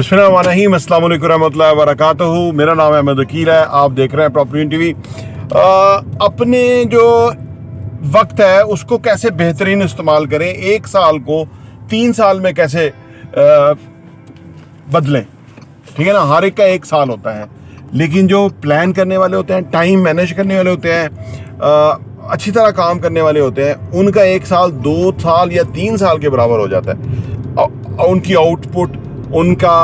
बिस्मिल्लाहिर्रहमानिर्रहीम, अस्सलाम वालेकुम रहमतुल्लाहि व बरकातहू। मेरा नाम अहमद वकील है। आप देख रहे हैं प्रॉपर्टी टीवी। अपने जो वक्त है उसको कैसे बेहतरीन इस्तेमाल करें, एक साल को 3 साल में कैसे बदलें। ठीक है ना, हर एक का एक साल होता है, लेकिन जो प्लान करने वाले होते हैं, टाइम मैनेज करने वाले होते हैं, अच्छी तरह काम करने वाले होते हैं, उनका एक साल 2 साल या 3 साल के बराबर हो जाता है। उनकी आउटपुट, उनका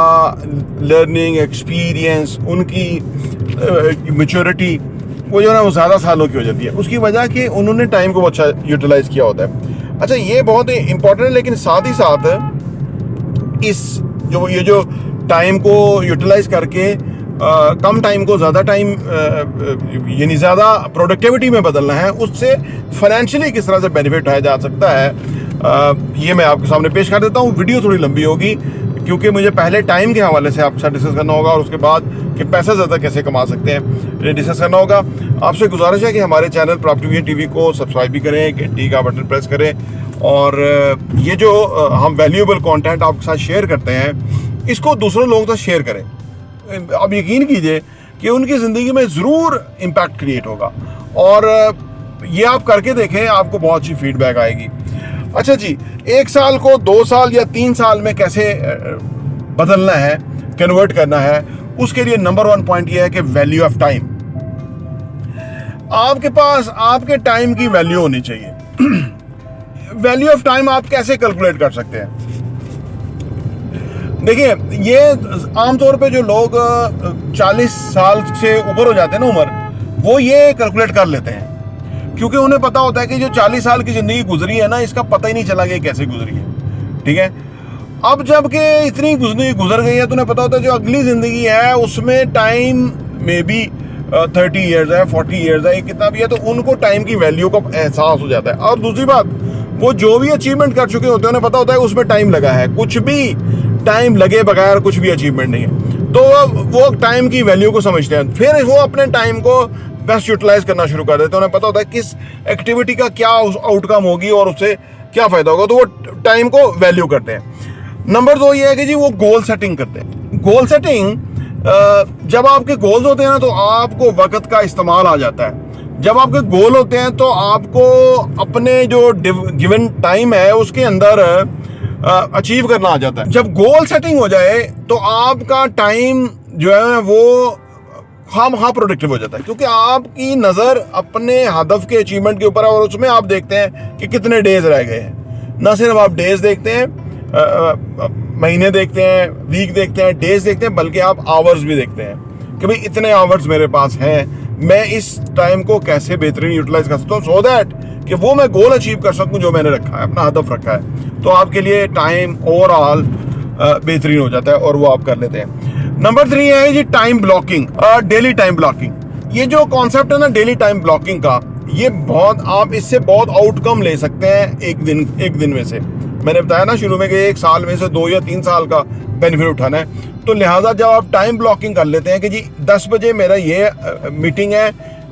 लर्निंग एक्सपीरियंस, उनकी मैच्योरिटी वो जो है ना वो ज़्यादा सालों की हो जाती है। उसकी वजह कि उन्होंने टाइम को अच्छा यूटिलाइज किया होता है। अच्छा, ये बहुत इंपॉर्टेंट है, लेकिन साथ ही साथ ये जो टाइम को यूटिलाइज करके कम टाइम को ज़्यादा टाइम यानी ज़्यादा प्रोडक्टिविटी में बदलना है, उससे फाइनेंशियली किस तरह से बेनिफिट उठाया जा सकता है, ये मैं आपके सामने पेश कर देता हूँ। वीडियो थोड़ी लंबी होगी क्योंकि मुझे पहले टाइम के हवाले से आपके साथ डिस्कस करना होगा और उसके बाद कि पैसा ज़्यादा कैसे कमा सकते हैं ये डिस्कस करना होगा। आपसे गुजारिश है कि हमारे चैनल प्रॉपर्टी टीवी को सब्सक्राइब भी करें, घंटी का बटन प्रेस करें, और ये जो हम वैल्यूएबल कंटेंट आपके साथ शेयर करते हैं इसको दूसरों लोगों तक शेयर करें। आप यकीन कीजिए कि उनकी ज़िंदगी में ज़रूर इम्पैक्ट क्रिएट होगा, और ये आप करके देखें, आपको बहुत अच्छी फीडबैक आएगी। अच्छा जी, 1 साल को 2 साल या 3 साल में कैसे बदलना है, कन्वर्ट करना है, उसके लिए नंबर 1 पॉइंट ये है कि वैल्यू ऑफ टाइम। आपके पास आपके टाइम की वैल्यू होनी चाहिए। वैल्यू ऑफ टाइम आप कैसे कैलकुलेट कर सकते हैं? देखिए, ये आमतौर पे जो लोग 40 साल से ऊपर हो जाते हैं ना उम्र, वो ये कैलकुलेट कर लेते हैं, क्योंकि उन्हें पता होता है कि जो 40 साल की ज़िंदगी गुजरी है ना, इसका पता ही नहीं चला कि कैसे गुजरी है। ठीक है, अब जबकि इतनी ज़िंदगी गुजर गई है तो उन्हें पता होता है जो अगली ज़िंदगी है उसमें टाइम में भी 30 ईयर्स है, 40 ईयर्स है, कितना भी है, तो उनको टाइम की वैल्यू का एहसास हो जाता है। और दूसरी बात, वो जो भी अचीवमेंट कर चुके होते हैं उन्हें पता होता है उसमें टाइम लगा है, कुछ भी टाइम लगे बगैर कुछ भी अचीवमेंट नहीं है। तो वो टाइम की वैल्यू को समझते हैं, फिर वो अपने टाइम को बेस्ट यूटिलाइज करना शुरू कर देते हैं। उन्हें पता होता है किस एक्टिविटी का क्या आउटकम होगी और उससे क्या फ़ायदा होगा, तो वो टाइम को वैल्यू करते हैं। नंबर 2 ये है कि जी वो गोल सेटिंग करते हैं। गोल सेटिंग, जब आपके गोल्स होते हैं ना तो आपको वक्त का इस्तेमाल आ जाता है। जब आपके गोल होते हैं तो आपको अपने जो गिवन टाइम है उसके अंदर अचीव करना आ जाता है। जब गोल सेटिंग हो जाए तो आपका टाइम जो है वो हाँ प्रोडक्टिव हो जाता है, क्योंकि आपकी नज़र अपने हदफ के अचीवमेंट के ऊपर है, और उसमें आप देखते हैं कि कितने डेज रह गए हैं। ना सिर्फ आप डेज देखते हैं, महीने देखते हैं, वीक देखते हैं, डेज देखते हैं, बल्कि आप आवर्स भी देखते हैं कि भाई इतने आवर्स मेरे पास हैं, मैं इस टाइम को कैसे बेहतरीन यूटिलाइज कर सकता हूँ, सो दैट कि वो मैं गोल अचीव कर सकूँ जो मैंने रखा है, अपना हदफ रखा है। तो आपके लिए टाइम ओवरऑल बेहतरीन हो जाता है और वो आप कर लेते हैं। नंबर 3 है जी time blocking, daily time blocking. ये जो कॉन्सेप्ट है ना डेली टाइम ब्लॉकिंग का, ये बहुत, आप इससे बहुत आउटकम ले सकते हैं एक दिन में से। मैंने बताया ना शुरू में कि 1 साल में से 2 या 3 साल का बेनिफिट उठाना है, तो लिहाजा जब आप टाइम ब्लॉकिंग कर लेते हैं कि जी 10 बजे मेरा ये मीटिंग है,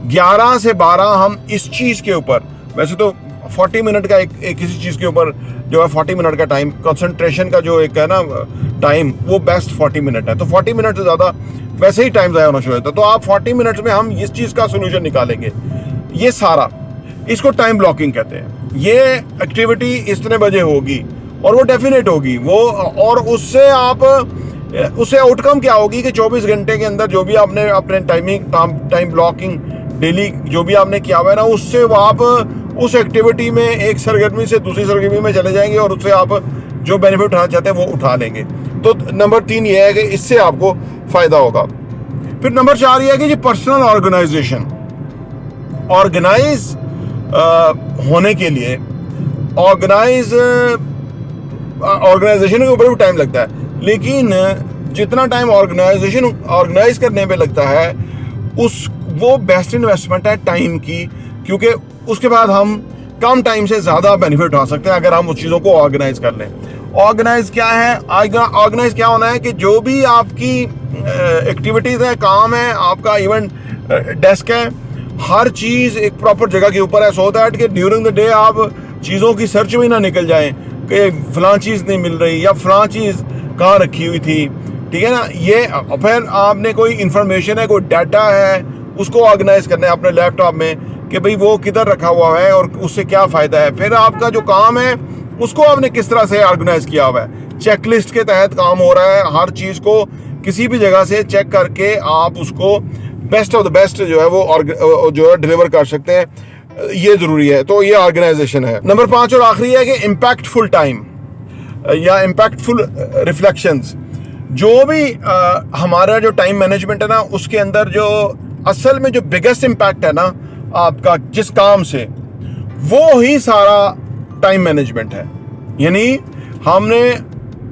11 से 12 हम इस चीज़ के ऊपर, वैसे तो 40 मिनट का एक किसी चीज़ के ऊपर जो है 40 मिनट का टाइम, कंसंट्रेशन का जो एक है ना टाइम, वो बेस्ट 40 मिनट है, तो 40 मिनट से ज़्यादा वैसे ही टाइम ज़ाया होना शुरू होता है। तो आप 40 मिनट्स में हम इस चीज़ का सोल्यूशन निकालेंगे, ये सारा, इसको टाइम ब्लॉकिंग कहते हैं। ये एक्टिविटी इतने बजे होगी और वो डेफिनेट होगी वो, और उससे आउटकम क्या होगी कि 24 घंटे के अंदर जो भी आपने अपने टाइम ब्लॉकिंग डेली जो भी आपने किया हुआ है ना, उससे वो आप उस एक्टिविटी में एक सरगर्मी से दूसरी सरगर्मी में चले जाएंगे और उससे आप जो बेनिफिट उठाना चाहते हैं वो उठा लेंगे। तो नंबर 3 ये है कि इससे आपको फ़ायदा होगा। फिर नंबर 4 ये है कि जी पर्सनल ऑर्गेनाइजेशन। ऑर्गेनाइज होने के लिए ऑर्गेनाइजेशन के ऊपर भी टाइम लगता है, लेकिन जितना टाइम ऑर्गेनाइज करने पे लगता है वो बेस्ट इन्वेस्टमेंट है टाइम की, क्योंकि उसके बाद हम कम टाइम से ज़्यादा बेनिफिट उठा सकते हैं अगर हम उस चीज़ों को ऑर्गेनाइज कर लें। ऑर्गेनाइज क्या है? ऑर्गेनाइज क्या होना है कि जो भी आपकी एक्टिविटीज़ हैं, काम है, आपका इवन डेस्क है, हर चीज़ एक प्रॉपर जगह के ऊपर है, सो दैट कि ड्यूरिंग द डे आप चीज़ों की सर्च में ना निकल जाएं कि फलां चीज़ नहीं मिल रही या फलां चीज़ कहाँ रखी हुई थी। ठीक है ना। ये फिर आपने कोई इंफॉर्मेशन है, कोई डाटा है, उसको ऑर्गेनाइज करना है अपने लैपटॉप में कि भाई वो किधर रखा हुआ है और उससे क्या फ़ायदा है। फिर आपका जो काम है उसको आपने किस तरह से ऑर्गेनाइज किया हुआ है, चेकलिस्ट के तहत काम हो रहा है। हर चीज़ को किसी भी जगह से चेक करके आप उसको बेस्ट ऑफ द बेस्ट जो है वो जो है डिलीवर कर सकते हैं, ये ज़रूरी है। तो ये ऑर्गेनाइजेशन है। नंबर 5 और आखिरी है कि इम्पैक्टफुल टाइम या इम्पैक्टफुल रिफ्लेक्शंस। जो भी हमारा जो टाइम मैनेजमेंट है ना, उसके अंदर जो असल में जो बिगेस्ट इम्पैक्ट है ना आपका जिस काम से, वो ही सारा टाइम मैनेजमेंट है। यानी हमने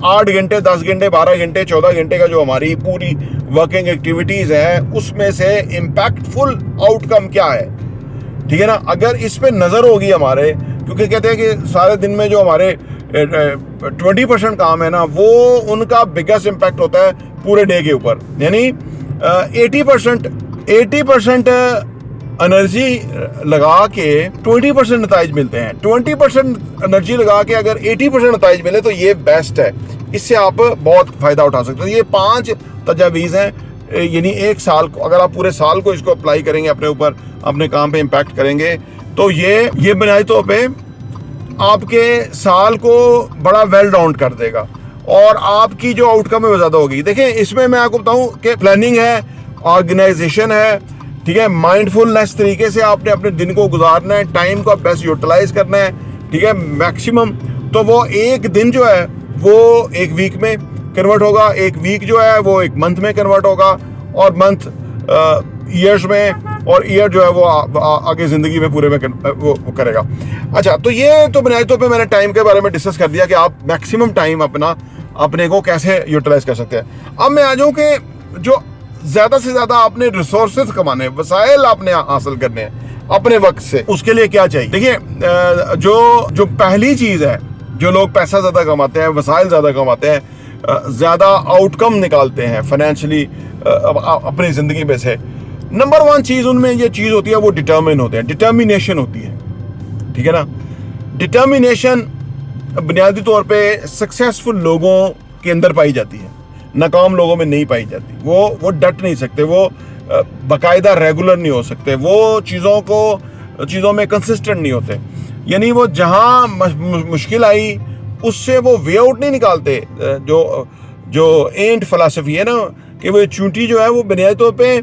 8 घंटे, 10 घंटे, 12 घंटे, 14 घंटे का जो हमारी पूरी वर्किंग एक्टिविटीज़ है, उसमें से इम्पैक्टफुल आउटकम क्या है, ठीक है ना। अगर इस पे नज़र होगी हमारे, क्योंकि कहते हैं कि सारे दिन में जो हमारे 20% काम है ना, वो उनका बिगेस्ट इम्पैक्ट होता है पूरे डे के ऊपर। यानी 80% एनर्जी लगा के 20% नताइज मिलते हैं। 20% एनर्जी लगा के अगर 80% नताइज मिले तो ये बेस्ट है। इससे आप बहुत फ़ायदा उठा सकते हो। ये 5 तजावीज़ हैं। यानी एक साल को, अगर आप पूरे साल को इसको अप्लाई करेंगे अपने ऊपर, अपने काम पे इम्पैक्ट करेंगे, तो ये बुनियादी तौर पे आपके साल को बड़ा वेल राउंड कर देगा और आपकी जो आउटकम है वो ज़्यादा होगी। देखें, इसमें मैं आपको बताऊं कि प्लानिंग है, ऑर्गेनाइजेशन है, ठीक है, माइंडफुलनेस तरीके से आपने अपने दिन को गुजारना है, टाइम को बेस्ट यूटिलाइज करना है, ठीक है, मैक्सिमम। तो वो एक दिन जो है वो एक वीक में कन्वर्ट होगा, एक वीक जो है वो एक मंथ में कन्वर्ट होगा, और मंथ ईयर्स में, और ईयर जो है वो आगे ज़िंदगी में पूरे में वो करेगा। अच्छा, तो ये तो बुनियादी तौर पे मैंने टाइम के बारे में डिस्कस कर दिया कि आप मैक्सिमम टाइम अपने को कैसे यूटिलाइज कर सकते हैं। अब मैं आ जाऊँ कि जो ज़्यादा से ज़्यादा आपने रिसोर्सेज कमाने, वसाइल आपने हासिल करने हैं अपने वक्त से, उसके लिए क्या चाहिए। देखिए, जो पहली चीज़ है, जो लोग पैसा ज़्यादा कमाते हैं, वसाइल ज़्यादा कमाते हैं, ज़्यादा आउटकम निकालते हैं फाइनेंशियली अपनी ज़िंदगी में से, नंबर 1 चीज़ उनमें ये चीज़ होती है, वो डिटर्मिन होते हैं, डिटर्मिनेशन होती है, ठीक है ना। डिटर्मिनेशन बुनियादी तौर पे सक्सेसफुल लोगों के अंदर पाई जाती है, नाकाम लोगों में नहीं पाई जाती। वो डट नहीं सकते, वो बाकायदा रेगुलर नहीं हो सकते, वो चीज़ों में कंसिस्टेंट नहीं होते। यानी वो जहाँ मुश्किल आई उससे वो वे आउट नहीं निकालते। जो एंट फिलॉसफी है ना, कि वो चूंटी जो है वो बुनियादी तौर पे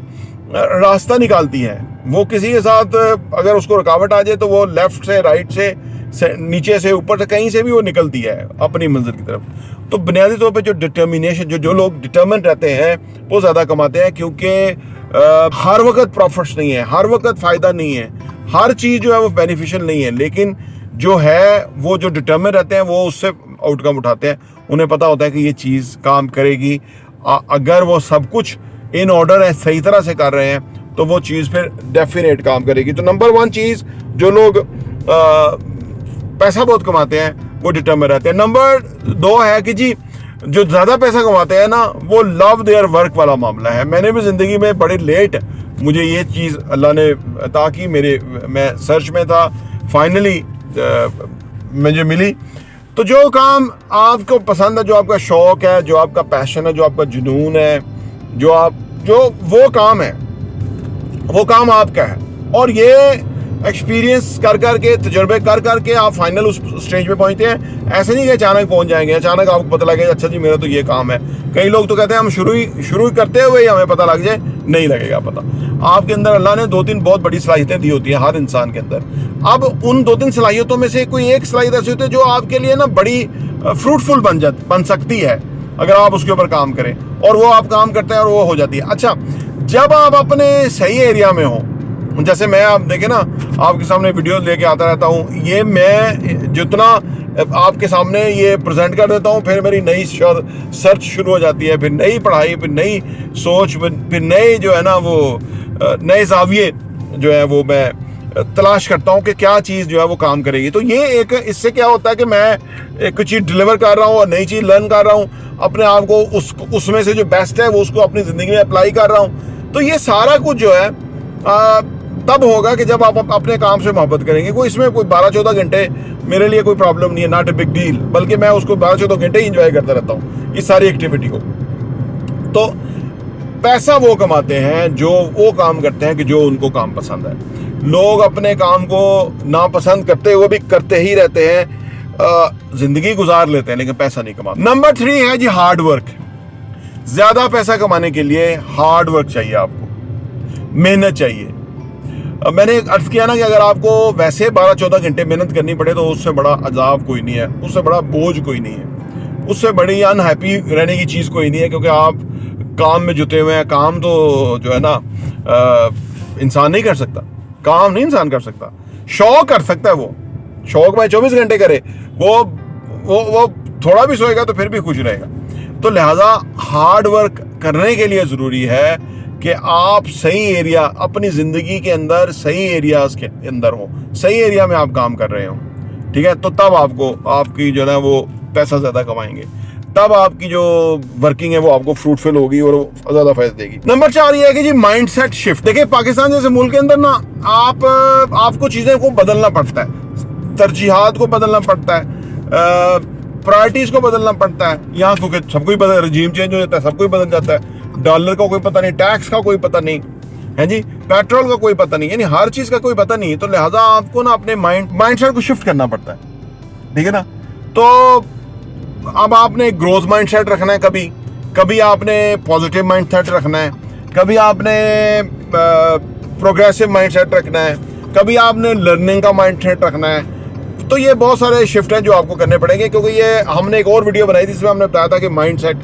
रास्ता निकालती है। वो किसी के साथ अगर उसको रुकावट आ जाए तो वो लेफ्ट से, राइट से, नीचे से, ऊपर से, कहीं से भी वो निकलती है अपनी मंजिल की तरफ। तो बुनियादी तौर पे जो डिटर्मिनेशन, जो लोग डिटर्मिन रहते हैं वो ज़्यादा कमाते हैं, क्योंकि हर वक्त प्रॉफिट्स नहीं है, हर वक्त फ़ायदा नहीं है, हर चीज़ जो है वो बेनिफिशियल नहीं है। लेकिन जो है वो जो डिटर्मिन रहते हैं वो उससे आउटकम उठाते हैं। उन्हें पता होता है कि ये चीज़ काम करेगी, अगर वो सब कुछ इन ऑर्डर है, सही तरह से कर रहे हैं, तो वो चीज़ फिर डेफिनेट काम करेगी। तो नंबर 1 चीज़, जो लोग पैसा बहुत कमाते हैं वो डिटर्मिन रहते हैं। नंबर 2 है कि जी, जो ज़्यादा पैसा कमाते हैं ना, वो लव देयर वर्क वाला मामला है। मैंने भी ज़िंदगी में बड़ी लेट मुझे ये चीज़ अल्लाह ने अता की, मैं सर्च में था, फाइनली मुझे मिली। तो जो काम आपको पसंद है, जो आपका शौक़ है, जो आपका पैशन है, जो आपका जुनून है, वो काम है, वो काम आपका है। और ये एक्सपीरियंस कर के, तजुर्बे कर के आप फाइनल उस स्टेज पे पहुंचते हैं। ऐसे नहीं कि अचानक पहुंच जाएंगे, अचानक आपको पता लगे अच्छा जी मेरा तो ये काम है। कई लोग तो कहते हैं हम शुरू करते हुए ही हमें पता लग जाए, नहीं लगेगा पता। आपके अंदर अल्लाह ने 2-3 बहुत बड़ी सलाहियतें दी होती हैं हर इंसान के अंदर। अब उन 2-3 सलाहियतों में से कोई एक सलाहियत ऐसी होती है जो आपके लिए ना बड़ी फ्रूटफुल बन सकती है अगर आप उसके ऊपर काम करें, और वो आप काम करते हैं और वो हो जाती है। अच्छा, जब आप अपने सही एरिया में हो, जैसे मैं, आप देखें ना, आपके सामने वीडियो लेके आता रहता हूँ, ये मैं जितना आपके सामने ये प्रेजेंट कर देता हूँ, फिर मेरी नई सर्च शुरू हो जाती है, फिर नई पढ़ाई, फिर नई सोच, फिर नए जो है ना वो नए ज़ाविये जो है वो मैं तलाश करता हूँ कि क्या चीज़ जो है वो काम करेगी। तो ये एक, इससे क्या होता है कि मैं एक चीज़ डिलीवर कर रहा हूँ और नई चीज़ लर्न कर रहा हूँ, अपने आप को उसमें से जो बेस्ट है वो उसको अपनी ज़िंदगी में अप्लाई कर रहा हूँ। तो ये सारा कुछ जो है तब होगा कि जब आप अपने काम से मोहब्बत करेंगे। कोई इसमें कोई 12-14 घंटे मेरे लिए कोई प्रॉब्लम नहीं है, नॉट ए बिग डील, बल्कि मैं उसको 12-14 घंटे ही इंजॉय करता रहता हूँ इस सारी एक्टिविटी को। तो पैसा वो कमाते हैं जो वो काम करते हैं कि जो उनको काम पसंद है। लोग अपने काम को नापसंद करते हुए भी करते ही रहते हैं, जिंदगी गुजार लेते हैं लेकिन पैसा नहीं कमाते। नंबर 3 है जी हार्ड वर्क। ज्यादा पैसा कमाने के लिए हार्ड वर्क चाहिए, आपको मेहनत चाहिए। मैंने अर्ज किया ना कि अगर आपको वैसे 12-14 घंटे मेहनत करनी पड़े तो उससे बड़ा अजाब कोई नहीं है, उससे बड़ा बोझ कोई नहीं है, उससे बड़ी अनहैप्पी रहने की चीज़ कोई नहीं है, क्योंकि आप काम में जुटे हुए हैं। काम तो जो है ना इंसान नहीं कर सकता, काम नहीं इंसान कर सकता, शौक कर सकता है। वो शौक में 24 घंटे करे, वो थोड़ा भी सोएगा तो फिर भी खुश रहेगा। तो लिहाजा हार्ड वर्क करने के लिए ज़रूरी है कि आप सही एरिया अपनी ज़िंदगी के अंदर, सही एरियाज के अंदर हो, सही एरिया में आप काम कर रहे हो, ठीक है। तो तब आपको आपकी जो है वो पैसा ज़्यादा कमाएंगे, तब आपकी जो वर्किंग है वो आपको फ्रूटफुल होगी और ज़्यादा फायदा देगी। नंबर 4 ये है कि जी माइंडसेट शिफ्ट। देखिए पाकिस्तान जैसे मुल्क के अंदर ना आपको चीज़ें को बदलना पड़ता है, तरजीहात को बदलना पड़ता है, प्रायोरिटीज़ को बदलना पड़ता है। यहाँ क्योंकि सब कोई बदल, रजीम चेंज हो जाता है, सब कोई बदल जाता है, डॉलर का कोई पता नहीं, टैक्स का कोई पता नहीं है जी, पेट्रोल का कोई पता नहीं, यानी हर चीज़ का कोई पता नहीं। तो लिहाजा आपको ना अपने माइंडसेट को शिफ्ट करना पड़ता है, ठीक है ना। तो अब आपने ग्रोथ माइंडसेट रखना है, कभी आपने पॉजिटिव माइंडसेट रखना है, कभी आपने प्रोग्रेसिव माइंडसेट रखना है, कभी आपने लर्निंग का माइंडसेट रखना है। तो ये बहुत सारे शिफ्ट हैं जो आपको करने पड़ेंगे, क्योंकि ये हमने एक और वीडियो बनाई थी जिसमें हमने बताया था कि माइंडसेट,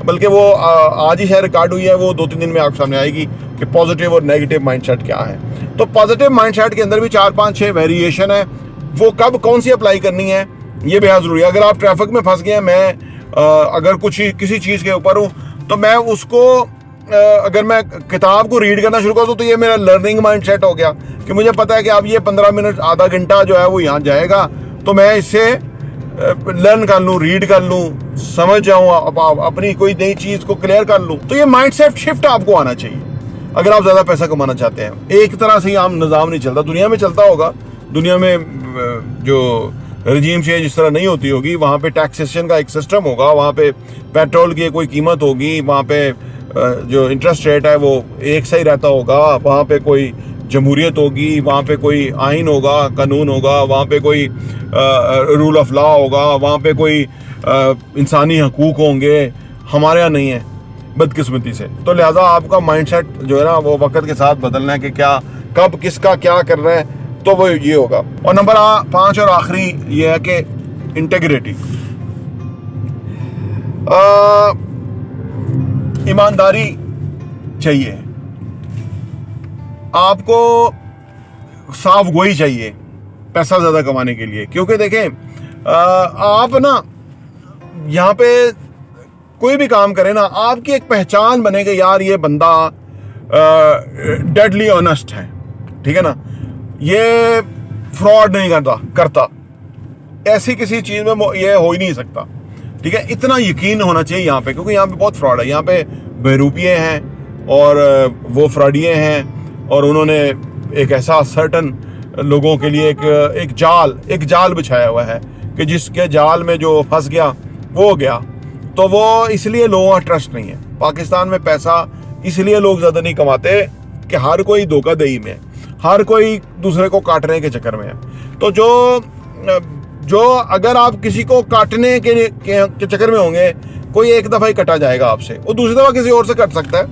बल्कि वो आज ही शायद रिकॉर्ड हुई है, वो 2-3 दिन में आपके सामने आएगी कि पॉजिटिव और नेगेटिव माइंडसेट क्या है। तो पॉजिटिव माइंडसेट के अंदर भी 4-5-6 वेरिएशन है, वो कब कौन सी अप्लाई करनी है ये बेहद ज़रूरी है। अगर आप ट्रैफिक में फंस गए हैं, मैं अगर किसी चीज़ के ऊपर हूँ तो मैं उसको अगर मैं किताब को रीड करना शुरू कर दूँ तो ये मेरा लर्निंग माइंडसेट हो गया कि मुझे पता है कि अब ये 15 मिनट आधा घंटा जो है वो यहाँ जाएगा, तो मैं इससे लर्न कर लूँ, रीड कर लूँ, समझ जाऊँ, अपनी कोई नई चीज़ को क्लियर कर लूँ। तो ये माइंडसेट शिफ्ट आपको आना चाहिए अगर आप ज़्यादा पैसा कमाना चाहते हैं। एक तरह से आम निज़ाम नहीं चलता, दुनिया में चलता होगा, दुनिया में जो रजीम चेंज इस तरह नहीं होती होगी, वहाँ पे टैक्सेशन का एक सिस्टम होगा, वहाँ पे पेट्रोल की कोई कीमत होगी, वहाँ पे जो इंटरेस्ट रेट है वो एक सही रहता होगा, वहाँ पे कोई जमहूरियत होगी, वहाँ पे कोई आइन होगा, कानून होगा, वहाँ पे कोई रूल ऑफ लॉ होगा, वहाँ पे कोई इंसानी हकूक़ होंगे। हमारे यहाँ नहीं है बदकिस्मती से। तो लिहाजा आपका माइंडसेट जो है ना वो वक्त के साथ बदलना है कि क्या कब किसका क्या कर रहे हैं, तो वो ये होगा। और नंबर 5 और आखिरी ये है कि इंटेग्रिटी, ईमानदारी चाहिए आपको, साफ गोई चाहिए पैसा ज़्यादा कमाने के लिए। क्योंकि देखें आप ना यहाँ पे कोई भी काम करें ना, आपकी एक पहचान बनेगी, यार ये बंदा डेडली ऑनेस्ट है, ठीक है ना, ये फ्रॉड नहीं करता, ऐसी किसी चीज़ में ये हो ही नहीं सकता, ठीक है। इतना यकीन होना चाहिए यहाँ पे, क्योंकि यहाँ पे बहुत फ्रॉड है, यहाँ पे बहरूपिये हैं और वो फ्रॉडिये हैं, और उन्होंने एक ऐसा सर्टन लोगों के लिए एक जाल बिछाया हुआ है कि जिसके जाल में जो फंस गया वो गया। तो वो इसलिए लोगों का ट्रस्ट नहीं है। पाकिस्तान में पैसा इसलिए लोग ज़्यादा नहीं कमाते कि हर कोई धोखाधड़ी में है, हर कोई दूसरे को काटने के चक्कर में है। तो जो अगर आप किसी को काटने के चक्कर में होंगे, कोई एक दफ़ा ही कटा जाएगा आपसे, वो दूसरी दफ़ा किसी और से कट सकता है,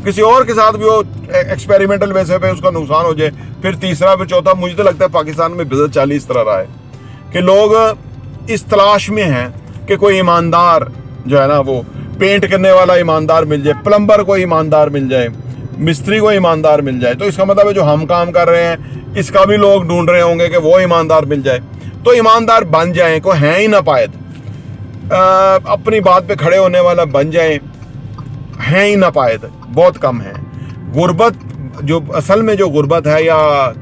किसी और के साथ भी वो एक्सपेरिमेंटल वैसे पे उसका नुकसान हो जाए, फिर तीसरा फिर चौथा। मुझे तो लगता है पाकिस्तान में बिजनेस चाल इस तरह रहा है कि लोग इस तलाश में हैं कि कोई ईमानदार जो है ना, वो पेंट करने वाला ईमानदार मिल जाए, प्लम्बर को ईमानदार मिल जाए, मिस्त्री को ईमानदार मिल जाए। तो इसका मतलब है जो हम काम कर रहे हैं इसका भी लोग ढूंढ रहे होंगे कि वो ईमानदार मिल जाए। तो ईमानदार बन जाए, को हैं ही ना पायद, अपनी बात पे खड़े होने वाला बन जाए, हैं ही ना पायद, बहुत कम है। गुर्बत जो असल में जो गुर्बत है या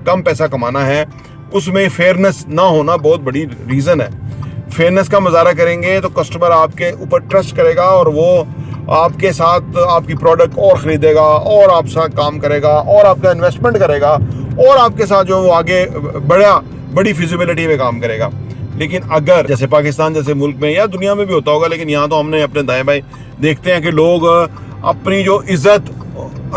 कम पैसा कमाना है, उसमें फेयरनेस ना होना बहुत बड़ी रीज़न है। फेयरनेस का मुजाहरा करेंगे तो कस्टमर आपके ऊपर ट्रस्ट करेगा और वो आपके साथ आपकी प्रोडक्ट और ख़रीदेगा और आपके साथ काम करेगा और आपका इन्वेस्टमेंट करेगा और आपके साथ जो वो आगे बड़ी फिजिबिलिटी में काम करेगा। लेकिन अगर जैसे पाकिस्तान जैसे मुल्क में या दुनिया में भी होता होगा, लेकिन यहाँ तो हमने अपने दाएं बाएं देखते हैं कि लोग अपनी जो इज्जत,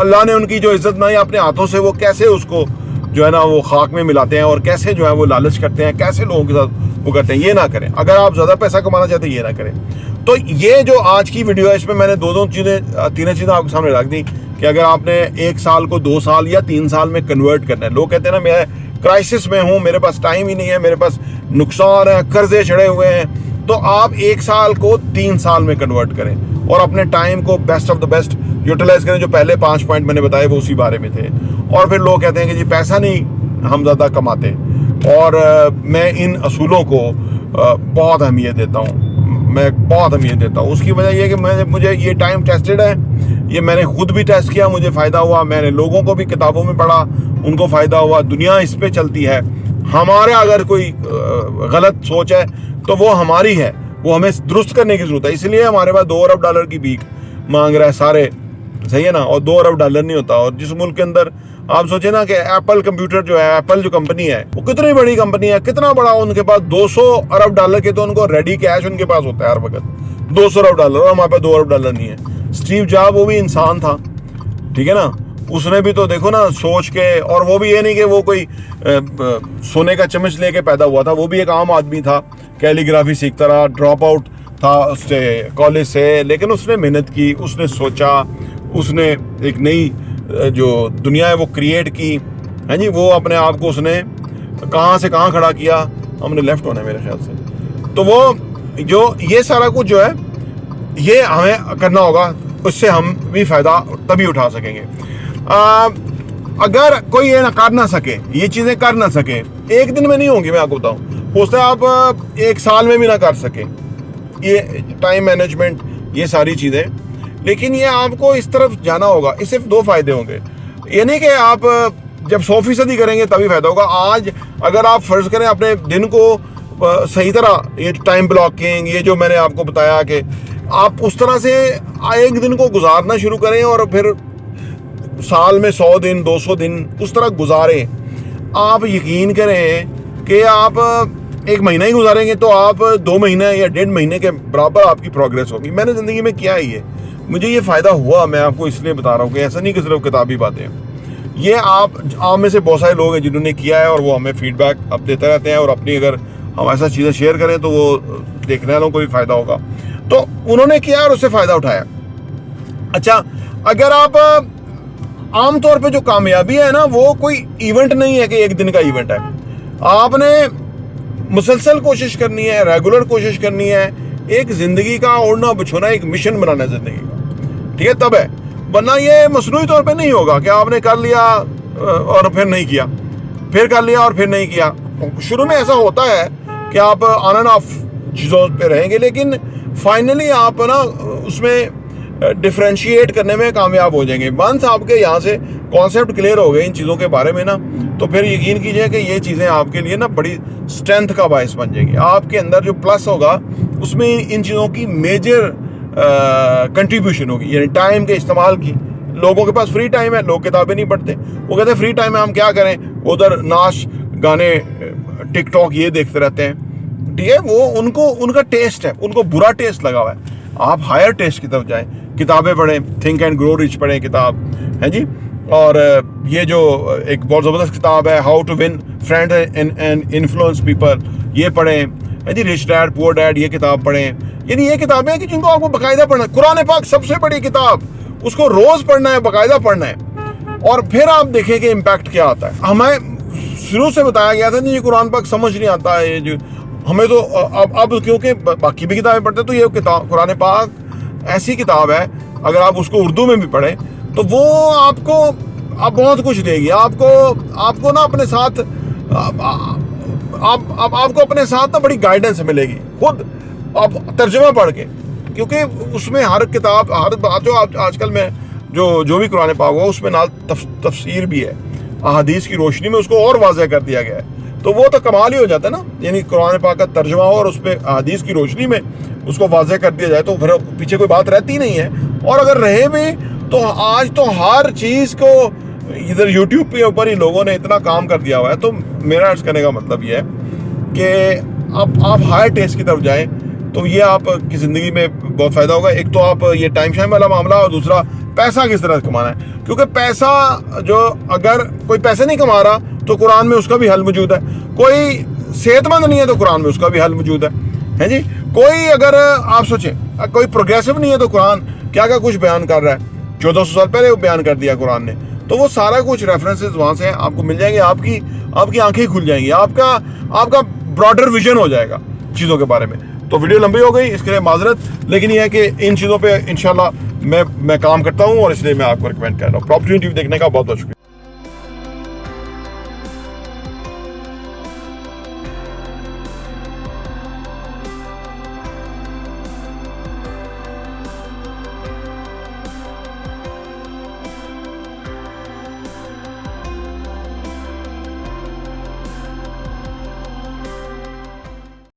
अल्लाह ने उनकी जो इज्जत बनाई अपने हाथों से, वो कैसे उसको जो है ना वो खाक में मिलाते हैं और कैसे जो है वो लालच करते हैं, कैसे लोगों के साथ वो करते हैं। ये ना करें। अगर आप ज़्यादा पैसा कमाना चाहते हैं ये ना करें। तो ये जो आज की वीडियो है इसमें मैंने तीनों चीज़ें आपके सामने रख दी कि अगर आपने 1 साल को 2 साल या 3 साल में कन्वर्ट करना है। लोग कहते हैं ना मैं क्राइसिस में हूँ, मेरे पास टाइम ही नहीं है, मेरे पास नुकसान है, कर्जे चढ़े हुए हैं। तो आप 1 साल को 3 साल में कन्वर्ट करें और अपने टाइम को best of the best utilize करें। जो पहले 5 पॉइंट मैंने बताए वो उसी बारे में थे। और फिर लोग कहते हैं कि जी पैसा नहीं हम ज़्यादा कमाते, और मैं इन असूलों को बहुत अहमियत देता हूँ। मैं बहुत अहमियत देता हूँ। उसकी वजह यह कि मुझे ये टाइम टेस्टेड है, ये मैंने खुद भी टेस्ट किया, मुझे फ़ायदा हुआ। मैंने लोगों को भी किताबों में पढ़ा, उनको फ़ायदा हुआ। दुनिया इस पे चलती है। हमारे अगर कोई गलत सोच है तो वो हमारी है, वो हमें दुरुस्त करने की ज़रूरत है। इसलिए हमारे पास $2 अरब की भीख मांग रहा है सारे, सही है ना। और $2 अरब नहीं होता। और जिस मुल्क के अंदर आप सोचे ना कि एप्पल कंप्यूटर जो है, एप्पल जो कंपनी है वो कितनी बड़ी कंपनी है, कितना बड़ा, उनके पास $200 अरब के तो उनको रेडी कैश उनके पास होता है हर वक्त, $200 अरब। और हमारे पास $2 अरब नहीं है। स्टीव जॉब वो भी इंसान था, ठीक है ना। उसने भी तो देखो ना सोच के, और वो भी ये नहीं कि वो कोई सोने का चम्मच लेके पैदा हुआ था, वो भी एक आम आदमी था, कैलीग्राफी सीखता रहा, ड्रॉप आउट था उससे कॉलेज से, लेकिन उसने मेहनत की, उसने सोचा, उसने एक नई जो दुनिया है वो क्रिएट की है जी। वो अपने आप को उसने कहाँ से कहाँ खड़ा किया। हमने लेफ्ट होना है मेरे ख्याल से। तो वो जो ये सारा कुछ जो है ये हमें करना होगा, उससे हम भी फ़ायदा तभी उठा सकेंगे। अगर कोई ये ना कर ना सके, ये चीज़ें कर ना सके, एक दिन में नहीं होंगी। मैं आपको बताऊँ, हो सकता है आप 1 साल में भी ना कर सके ये टाइम मैनेजमेंट, ये सारी चीज़ें। लेकिन ये आपको इस तरफ जाना होगा। इससे 2 फायदे होंगे। ये नहीं कि आप जब 100% करेंगे तभी फायदा होगा। आज अगर आप फर्ज करें अपने दिन को सही तरह, ये टाइम ब्लॉकिंग, ये जो मैंने आपको बताया कि आप उस तरह से एक दिन को गुजारना शुरू करें और फिर साल में 100 दिन 200 दिन उस तरह गुजारें। आप यकीन करें कि आप 1 महीना ही गुजारेंगे तो आप 2 महीने या 1.5 महीने के बराबर आपकी प्रोग्रेस होगी। मैंने ज़िंदगी में किया ही है, मुझे ये फ़ायदा हुआ। मैं आपको इसलिए बता रहा हूँ कि ऐसा नहीं कि सिर्फ किताबी बातें। ये आप में से बहुत सारे लोग हैं जिन्होंने किया है और वो हमें फीडबैक अब देते रहते हैं। और अपनी अगर हम ऐसा चीज़ें शेयर करें तो वो देखने वालों को भी फ़ायदा होगा। तो उन्होंने किया और उससे फ़ायदा उठाया। अच्छा, अगर आप आम तौर पे जो कामयाबी है ना, वो कोई इवेंट नहीं है कि एक दिन का इवेंट है। आपने मुसलसल कोशिश करनी है, रेगुलर कोशिश करनी है। एक ज़िंदगी का ओढ़ना बिछोना एक मिशन बनाना है ज़िंदगी का, ठीक है, तब है। वरना ये मसनूई तौर पे नहीं होगा कि आपने कर लिया और फिर नहीं किया, फिर कर लिया और फिर नहीं किया। शुरू में ऐसा होता है कि आप ऑन एंड ऑफ चीज़ों पे रहेंगे, लेकिन फाइनली आप ना उसमें डिफ्रेंशिएट करने में कामयाब हो जाएंगे। वंस आपके यहाँ से कॉन्सेप्ट क्लियर हो गए इन चीज़ों के बारे में ना, तो फिर यकीन कीजिए कि ये चीज़ें आपके लिए ना बड़ी स्ट्रेंथ का बायस बन जाएंगी। आपके अंदर जो प्लस होगा उसमें इन चीज़ों की मेजर कंट्रीब्यूशन होगी, यानी टाइम के इस्तेमाल की। लोगों के पास फ्री टाइम है, लोग किताबें नहीं पढ़ते। वो कहते हैं फ्री टाइम में हम क्या करें, उधर नाच गाने टिकटॉक ये देखते रहते हैं, ठीक है। वो उनका टेस्ट है, उनको बुरा टेस्ट लगा हुआ है। आप हायर टेस्ट की तरफ जाएं, किताबें पढ़ें, थिंक एंड ग्रो रिच पढ़ें किताब, है जी। और ये जो एक बहुत ज़बरदस्त किताब है, how to win friend and influence people, ये पढ़ें, है जी। रिच डैड पुअर डैड, ये किताब पढ़ें। यानी ये किताबें हैं कि जिनको आपको बाकायदा पढ़ना है। कुरान पाक सबसे बड़ी किताब, उसको रोज़ पढ़ना है, बाकायदा पढ़ना है, और फिर आप देखें कि इम्पैक्ट क्या आता है। हमें शुरू से बताया गया था नहीं, ये कुरान पाक समझ नहीं आता है, ये जो हमें तो अब क्योंकि बाकी भी किताबें पढ़ते हैं, तो ये किताब कुरान पाक ऐसी किताब है, अगर आप उसको उर्दू में भी पढ़ें तो वो आपको अब बहुत कुछ देगी। आपको ना अपने साथ आपको अपने साथ ना बड़ी गाइडेंस मिलेगी खुद आप तर्जुमा पढ़ के, क्योंकि उसमें हर किताब, हर बात जो आजकल में जो भी कुरान पाक हुआ उसमें नाल तफसीर भी है, अहादीस की रोशनी में उसको और वाज़ह कर दिया गया है। तो वो तो कमाल ही हो जाता है ना, यानी कुरान पाक का तर्जुमा हो और उस पर अहादीस की रोशनी में उसको वाज़ह कर दिया जाए, तो फिर पीछे कोई बात रहती नहीं है। और अगर रहे भी तो आज तो हर चीज़ को इधर यूट्यूब के ऊपर ही लोगों ने इतना काम कर दिया हुआ है। तो मेरा अर्ज करने का मतलब ये है कि आप हायर टेस्ट की तरफ जाएं, तो ये आपकी ज़िंदगी में बहुत फ़ायदा होगा। एक तो आप ये टाइम शाइम वाला मामला, और दूसरा पैसा किस तरह से कमाना है, क्योंकि पैसा जो, अगर कोई पैसे नहीं कमा रहा तो कुरान में उसका भी हल मौजूद है। कोई सेहतमंद नहीं है तो कुरान में उसका भी हल मौजूद है जी। कोई, अगर आप सोचें, कोई प्रोग्रेसिव नहीं है तो कुरान क्या क्या कुछ बयान कर रहा है, 1400 साल पहले वो बयान कर दिया कुरान ने। तो वो सारा कुछ रेफरेंसेस वहाँ से आपको मिल जाएंगे, आपकी आंखें खुल जाएंगी, आपका ब्रॉडर विजन हो जाएगा चीज़ों के बारे में। तो वीडियो लंबी हो गई, इसके लिए माजरत, लेकिन यह है कि इन चीज़ों पे इंशाल्लाह मैं काम करता हूँ और इसलिए मैं आपको रिकमेंड कर रहा हूँ। प्रॉपर्टी टीवी देखने का बहुत बहुत शुक्रिया।